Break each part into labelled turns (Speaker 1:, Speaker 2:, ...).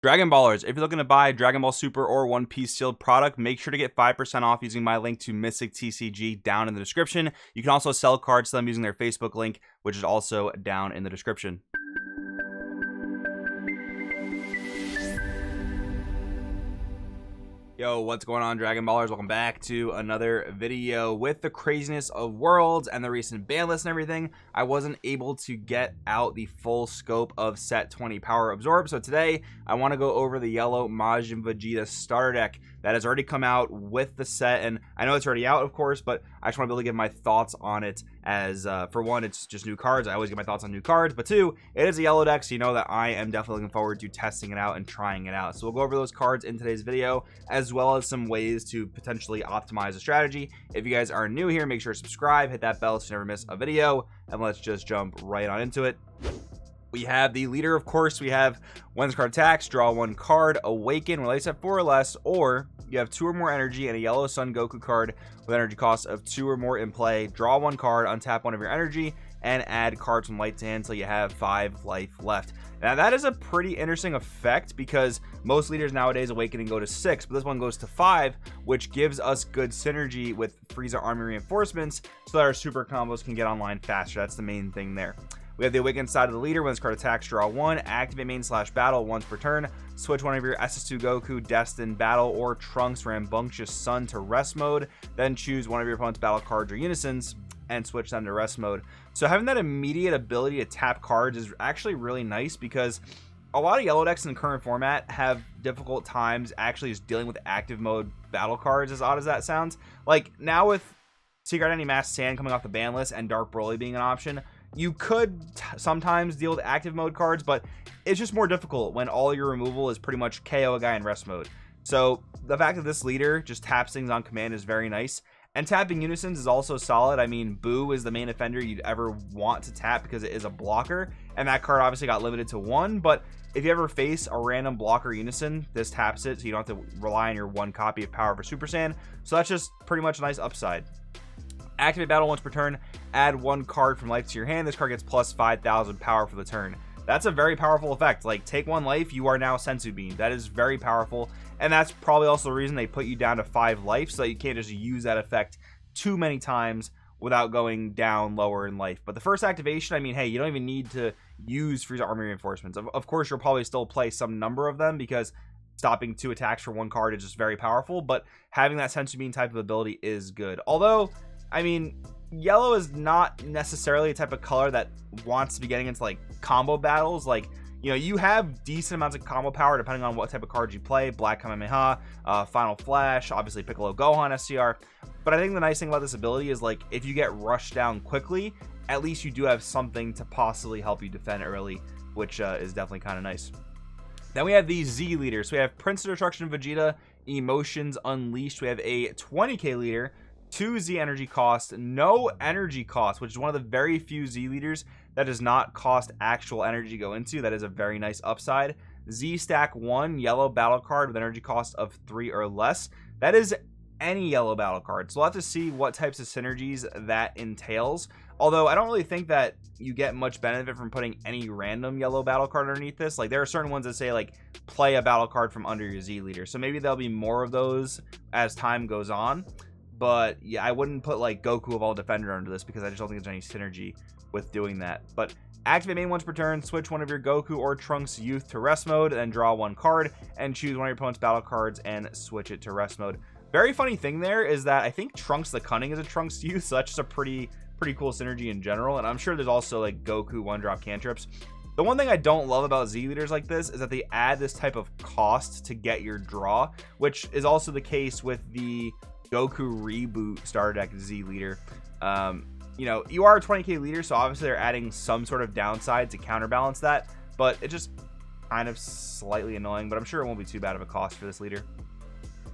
Speaker 1: Dragon Ballers, if you're looking to buy Dragon Ball Super or One Piece sealed product, make sure to get 5% off using my link to Mystic TCG down in the description. You can also sell cards to them using their Facebook link, which is also down in the description. Yo, what's going on, Dragon Ballers? Welcome back to another video. With the craziness of Worlds and the recent ban list and everything, I wasn't able to get out the full scope of set 20 Power Absorb. So today, I want to go over the yellow Majin Vegeta starter deck that has already come out with the set. And I know it's already out, of course, but I just want to be able to give my thoughts on it as, for one, it's just new cards. I always give my thoughts on new cards. But two, it is a yellow deck, so you know that I am definitely looking forward to testing it out and trying it out. So we'll go over those cards in today's video, as well as some ways to potentially optimize a strategy. If you guys are new here, make sure to subscribe, hit that bell so you never miss a video, and let's just jump right on into it. We have the leader, of course. We have when this card attacks, draw one card, awaken, release at 4 or less, or you have 2 or more energy and a yellow Sun Goku card with energy cost of 2 or more in play. Draw one card, untap one of your energy, and add cards from light to hand until you have 5 life left. Now that is a pretty interesting effect because most leaders nowadays awaken and go to 6, but this one goes to 5, which gives us good synergy with Frieza Army reinforcements so that our super combos can get online faster. That's the main thing there. We have the awakened side of the leader. When this card attacks, draw 1, activate main/battle once per turn, switch one of your SS2 Goku, Destined Battle, or Trunks Rambunctious Sun to rest mode, then choose one of your opponent's battle cards or unisons and switch them to rest mode. So having that immediate ability to tap cards is actually really nice because a lot of yellow decks in the current format have difficult times actually just dealing with active mode battle cards, as odd as that sounds. Like now with Secret Identity Masked Sand coming off the ban list and Dark Broly being an option, you could sometimes deal with active mode cards, but it's just more difficult when all your removal is pretty much KO a guy in rest mode. So the fact that this leader just taps things on command is very nice. And tapping unisons is also solid. I mean, Boo is the main offender you'd ever want to tap because it is a blocker, and that card obviously got limited to 1, but if you ever face a random blocker unison, this taps it, so you don't have to rely on your 1 copy of power for Super Saiyan. So that's just pretty much a nice upside. Activate battle once per turn, add 1 card from life to your hand. This card gets plus 5,000 power for the turn. That's a very powerful effect. Like, take 1 life, you are now Senzu Bean. That is very powerful, and that's probably also the reason they put you down to 5 life, so that you can't just use that effect too many times without going down lower in life. But the first activation, I mean, hey, you don't even need to use Frieza Army reinforcements. Of course, you'll probably still play some number of them because stopping 2 attacks for 1 card is just very powerful, but having that Senzu Bean type of ability is good. Although, I mean, yellow is not necessarily a type of color that wants to be getting into like combo battles. Like, you know, you have decent amounts of combo power depending on what type of cards you play. Black Kamehameha, Final Flash, obviously Piccolo Gohan SCR. But I think the nice thing about this ability is, like, if you get rushed down quickly, at least you do have something to possibly help you defend early, which is definitely kind of nice. Then we have the Z leaders. So we have Prince of Destruction Vegeta, Emotions Unleashed. We have a 20k leader, 2 Z energy cost, no energy cost, which is one of the very few Z leaders that does not cost actual energy to go into. That is a very nice upside. Z stack 1 yellow battle card with energy cost of 3 or less. That is any yellow battle card, so we'll have to see what types of synergies that entails. Although I don't really think that you get much benefit from putting any random yellow battle card underneath this. Like, there are certain ones that say like play a battle card from under your Z leader, so maybe there'll be more of those as time goes on. But yeah, I wouldn't put like Goku of all defender under this because I just don't think there's any synergy with doing that. But activate main once per turn, switch one of your Goku or Trunks youth to rest mode, then draw 1 card and choose one of your opponent's battle cards and switch it to rest mode. Very funny thing there is that I think Trunks the Cunning is a Trunks youth, so that's just a pretty cool synergy in general. And I'm sure there's also like Goku 1-drop cantrips. The one thing I don't love about Z leaders like this is that they add this type of cost to get your draw, which is also the case with the Goku Reboot starter deck Z leader. You know, you are a 20k leader, so obviously they're adding some sort of downside to counterbalance that, but it's just kind of slightly annoying, but I'm sure it won't be too bad of a cost for this leader.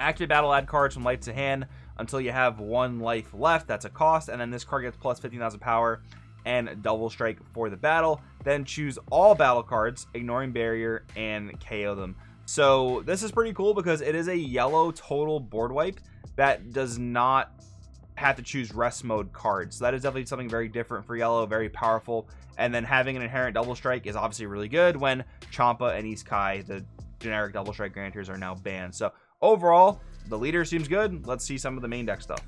Speaker 1: Activate battle, add cards from life to hand until you have 1 life left. That's a cost, and then this card gets plus 15,000 power and double strike for the battle. Then choose all battle cards, ignoring barrier, and KO them. So this is pretty cool because it is a yellow total board wipe that does not have to choose rest mode cards. So that is definitely something very different for yellow, very powerful. And then having an inherent double strike is obviously really good when Champa and Isekai, the generic double strike granters are now banned. So overall, the leader seems good. Let's see some of the main deck stuff.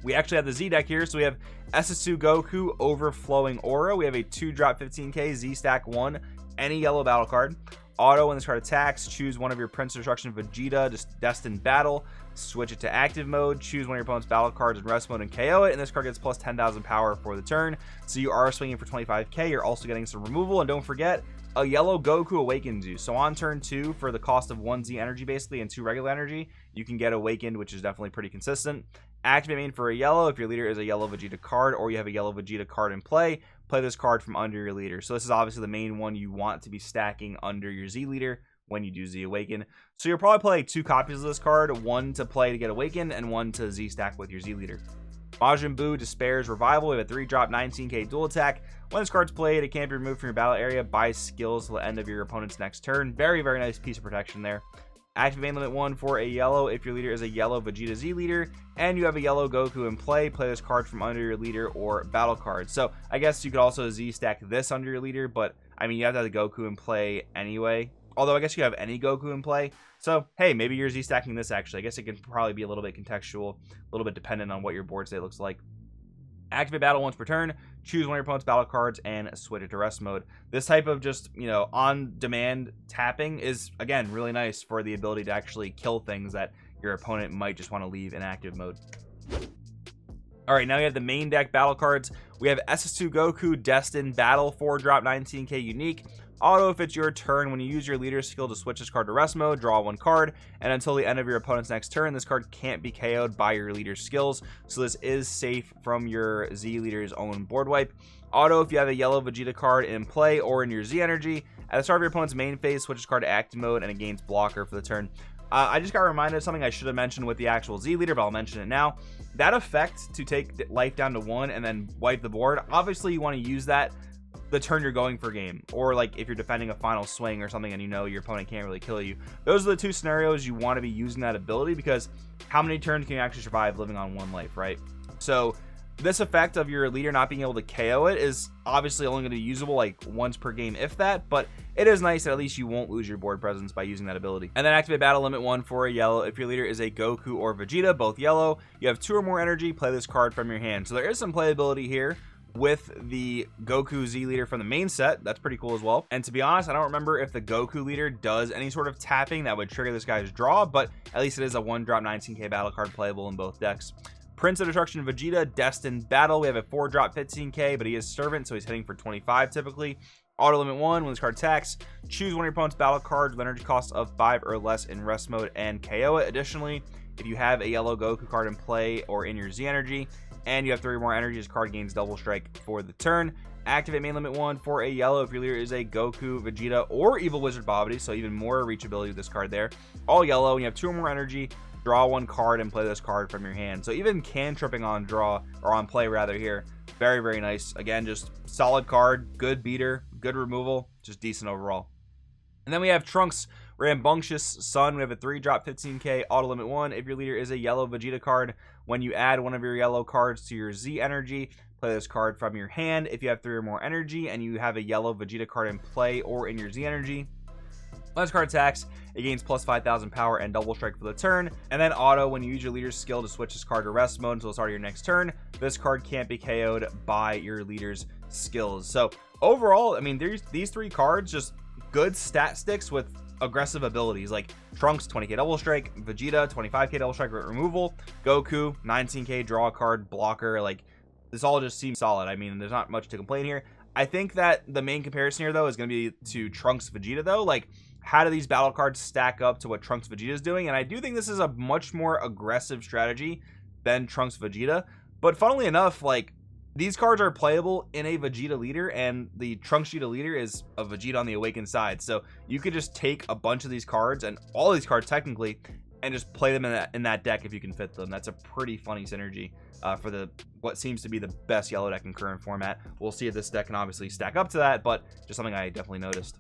Speaker 1: We actually have the Z deck here. So we have SS2 Goku, Overflowing Aura. We have a 2-drop 15k Z stack 1, any yellow battle card. Auto, when this card attacks, choose one of your Prince of Destruction Vegeta, just Destined Battle, switch it to active mode, choose one of your opponent's battle cards in rest mode and KO it, and this card gets plus 10,000 power for the turn. So you are swinging for 25k, you're also getting some removal, and don't forget, a yellow Goku awakens you. So on turn 2, for the cost of 1 Z energy basically and 2 regular energy, you can get awakened, which is definitely pretty consistent. Activate main for a yellow. If your leader is a yellow Vegeta card or you have a yellow Vegeta card in play, play this card from under your leader. So this is obviously the main one you want to be stacking under your Z leader when you do Z Awaken. So you'll probably play 2 copies of this card, one to play to get Awakened and one to Z stack with your Z leader. Majin Buu, Despair's Revival. We have a 3-drop 19k dual attack. When this card's played, it can't be removed from your battle area by skills till the end of your opponent's next turn. Very, very nice piece of protection there. Activate limit 1 for a yellow. If your leader is a yellow Vegeta Z leader and you have a yellow Goku in play, play this card from under your leader or battle card. So I guess you could also Z stack this under your leader, but I mean, you have to have the Goku in play anyway. Although I guess you have any Goku in play. So hey, maybe you're Z stacking this actually. I guess it can probably be a little bit contextual, a little bit dependent on what your board state looks like. Activate battle once per turn, choose one of your opponent's battle cards and switch it to rest mode. This type of just, you know, on demand tapping is again really nice for the ability to actually kill things that your opponent might just want to leave in active mode. All right, now we have the main deck battle cards. We have SS2 Goku, Destined Battle, 4-drop 19k unique. Auto, if it's your turn, when you use your leader skill to switch this card to rest mode, draw 1 card, and until the end of your opponent's next turn, this card can't be KO'd by your leader's skills, so this is safe from your Z leader's own board wipe. Auto, if you have a yellow Vegeta card in play or in your Z energy, at the start of your opponent's main phase, switch this card to active mode and it gains blocker for the turn. I just got reminded of something I should have mentioned with the actual Z leader, but I'll mention it now. That effect to take life down to 1 and then wipe the board, obviously you want to use that the turn you're going for game, or like if you're defending a final swing or something and you know your opponent can't really kill you. Those are the 2 scenarios you want to be using that ability, because how many turns can you actually survive living on 1 life, right? So this effect of your leader not being able to KO it is obviously only going to be usable like once per game, if that, but it is nice that at least you won't lose your board presence by using that ability. And then activate battle limit 1 for a yellow. If your leader is a Goku or Vegeta, both yellow, you have 2 or more energy, play this card from your hand. So there is some playability here with the Goku Z leader from the main set. That's pretty cool as well. And to be honest, I don't remember if the Goku leader does any sort of tapping that would trigger this guy's draw, but at least it is a 1-drop 19k battle card playable in both decks. Prince of Destruction Vegeta, Destined Battle. We have a 4-drop 15k, but he is Servant, so he's hitting for 25 typically. Auto limit 1, when this card attacks, choose one of your opponent's battle cards with energy cost of 5 or less in rest mode and KO it. Additionally, if you have a yellow Goku card in play or in your Z energy, and you have 3 or more energy, this card gains double strike for the turn. Activate main limit 1 for a yellow. If your leader is a Goku, Vegeta, or Evil Wizard Babidi, so even more reachability with this card there. All yellow, and you have 2 or more energy, draw 1 card and play this card from your hand. So even cantripping on draw, or on play rather here, very, very nice. Again, just solid card, good beater, good removal, just decent overall. And then we have Trunks Rambunctious Sun. We have a 3-drop 15k auto limit 1. If your leader is a yellow Vegeta card, when you add one of your yellow cards to your Z energy, play this card from your hand. If you have 3 or more energy and you have a yellow Vegeta card in play or in your Z energy, when this card attacks, it gains plus 5,000 power and double strike for the turn. And then auto, when you use your leader's skill to switch this card to rest mode until the start of your next turn, this card can't be KO'd by your leader's skills. So overall, I mean, these 3 cards, just good stat sticks with aggressive abilities, like Trunks 20k double strike, Vegeta 25k double strike removal, Goku 19k draw card blocker. Like, this all just seems solid. I mean, there's not much to complain here. I think that the main comparison here though is going to be to Trunks Vegeta though. Like, how do these battle cards stack up to what Trunks Vegeta is doing? And I do think this is a much more aggressive strategy than Trunks Vegeta. But funnily enough, like, these cards are playable in a Vegeta leader, and the Trunks Vegeta leader is a Vegeta on the Awakened side. So you could just take a bunch of these cards, and all these cards technically, and just play them in that deck if you can fit them. That's a pretty funny synergy for what seems to be the best yellow deck in current format. We'll see if this deck can obviously stack up to that, but just something I definitely noticed.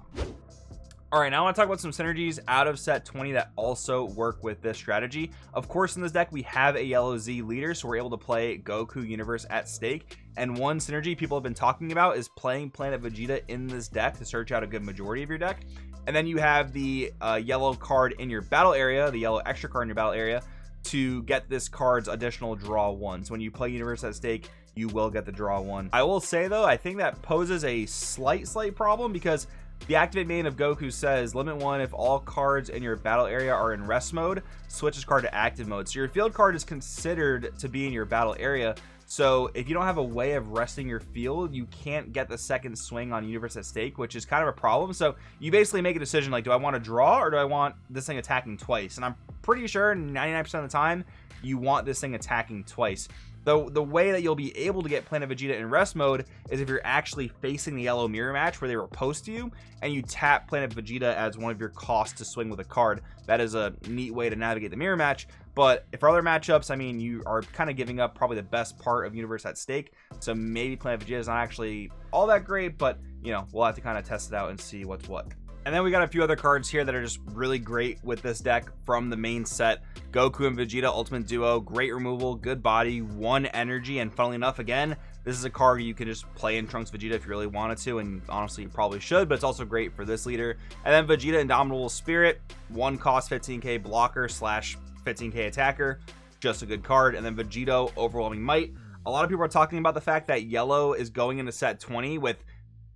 Speaker 1: All right, now I want to talk about some synergies out of set 20 that also work with this strategy. Of course, in this deck, we have a yellow Z leader, so we're able to play Goku Universe at stake. And one synergy people have been talking about is playing Planet Vegeta in this deck to search out a good majority of your deck. And then you have the yellow card in your battle area, the yellow extra card in your battle area, to get this card's additional draw 1. So when you play Universe at Stake, you will get the draw 1. I will say though, I think that poses a slight problem, because the activate main of Goku says limit 1 if all cards in your battle area are in rest mode, switch this card to active mode. So your field card is considered to be in your battle area. So if you don't have a way of resting your field, you can't get the second swing on Universe at Stake, which is kind of a problem. So you basically make a decision like, do I want to draw or do I want this thing attacking twice? And I'm pretty sure 99% of the time you want this thing attacking twice. Though the way that you'll be able to get Planet Vegeta in rest mode is if you're actually facing the yellow mirror match where they riposte to you, and you tap Planet Vegeta as one of your costs to swing with a card. That is a neat way to navigate the mirror match. But if for other matchups, I mean, you are kind of giving up probably the best part of Universe at Stake. So maybe Planet Vegeta is not actually all that great, but you know, we'll have to kind of test it out and see what's what. And then we got a few other cards here that are just really great with this deck from the main set. Goku and Vegeta Ultimate Duo, great removal, good body, 1 energy, and funnily enough, again, this is a card you can just play in Trunks Vegeta if you really wanted to, and honestly, you probably should, but it's also great for this leader. And then Vegeta Indomitable Spirit, 1 cost 15k blocker / 15k attacker, just a good card. And then Vegito Overwhelming Might. A lot of people are talking about the fact that yellow is going into set 20 with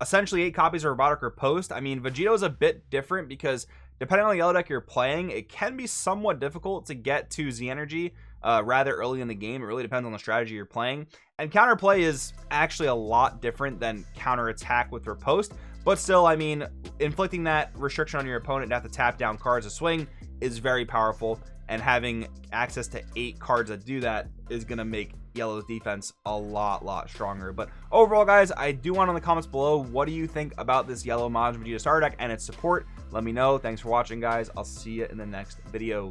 Speaker 1: essentially 8 copies of Robotic Riposte. I mean, Vegito is a bit different because depending on the yellow deck you're playing, it can be somewhat difficult to get to Z Energy rather early in the game. It really depends on the strategy you're playing. And counterplay is actually a lot different than counterattack with Riposte. But still, I mean, inflicting that restriction on your opponent to have to tap down cards to swing is very powerful. And having access to 8 cards that do that is going to make yellow's defense a lot stronger. But overall, guys, I do want in the comments below, what do you think about this yellow Majin Vegeta starter deck and its support? Let me know. Thanks for watching, guys. I'll see you in the next video.